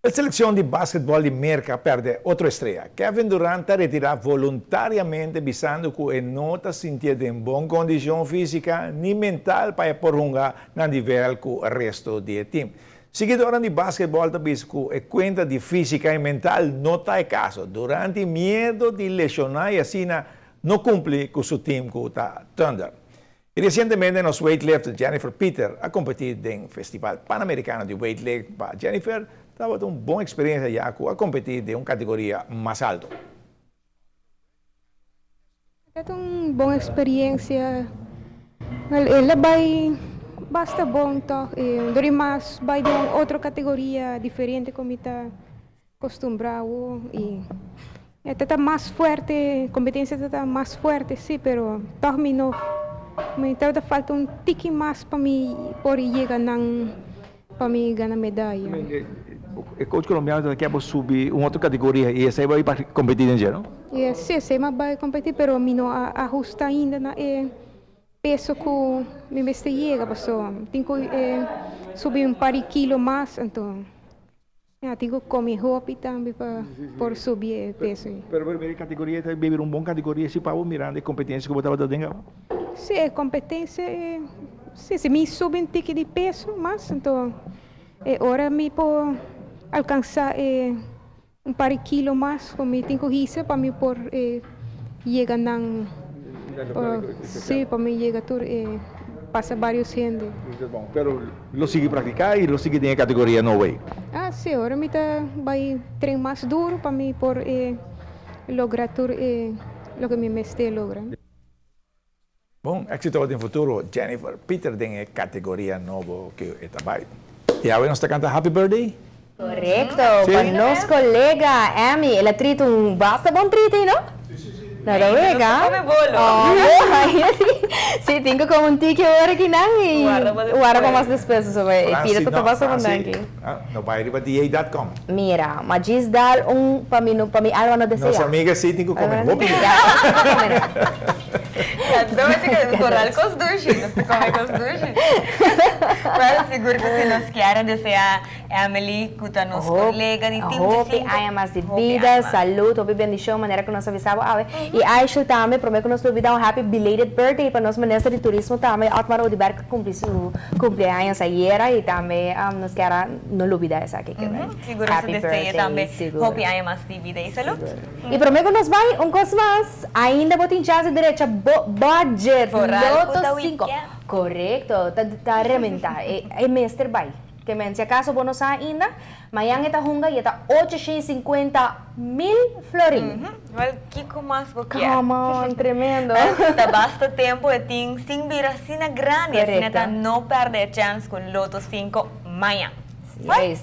La selección de básquetbol de Merca perde otra estrella. Kevin Durant retira voluntariamente visando que no está sintiendo en buena condición física ni mental para prolongar el nivel con el resto del team. Seguidores de básquetbol también que cuenta de física y mental no está en caso. Durant miedo de lesionar y así no cumple con su team con Thunder. Y recientemente los weightlifter Jennifer Peter ha competido en el Festival Panamericano de Weightlifting. Jennifer estaba una buena experiencia ya a competir en una categoría más alta. É uma boa experiência. Ela vai basta bom tá. Dori mais vai de uma outra categoria diferente como está acostumbrado e está mais forte, competência está mais forte sim, pero terminou. Me tenta falta um tique mais para mim por chegar para mim ganhar medalha. O coach colombiano quer subir uma outra categoria e esse aí vai competir em geral? Sim, sim, mas vai competir, pero me não ajusta ainda na peso que me mestre chega, passou. Tenho que subir um par de quilos mais, então tenho que comer roupa também para por subir peso. Pero a categoria está beber uma boa categoria se para mirar a competência que você estava dando. Sim, competência, se me sube um tique de peso mais, então agora me por alcançar um par de quilos mais, como tenho que isso para mim por chegar na sim, para mim chegar tudo passa vários gente. Bom, pero lo sigue praticar e lo sigue em categoria no way. Sim, agora me vai treinar mais duro para mim por lograr tudo o que me mestre logra. Bom, éxito no futuro, Jennifer Peter, en categoría nuevo que está ahí. Y ahora nos canta Happy Birthday. Correcto, con nos colega Amy, ela trita basta bom trita, ¿no? Nada vega. Come bolo. Sim, tenho como um tique agora que não e guarda para mais despesas sobre tira tudo basta bom daqui. No vai riba DA.com. Mira, mas diz dar para mim algo não deseja. Nossa amiga sim tem que comer. Dois coral com os durgi, não se come com os durgi. Mas seguro que se nos querem desejar Emily, que nos colega de time hope haya mais de vida, saúde, hope bendição, maneira que nós avisava. E acho também, prometo que nós duvida um happy belated birthday para nós ministro de turismo também, Otmar Odiberg cumprir su cumpleaños ayer e também nos quer não olvidar essa aqui. Seguro que se deseja também, hope haya mais de vida e saúde. E prometo que nós vai coisa mais, ainda vou ter chance direita, budget, Loto 5. Correcto, está reventar. É mestre vai. Que men, se acaso vos no sabes ainda, mañana esta junga y está 850,000 florín. Well, Kiko mais porque Come on, tremendo. Tá basta tempo e tem sem vir assim na grande, assim não perde a chance com Loto 5 amanhã. Yes.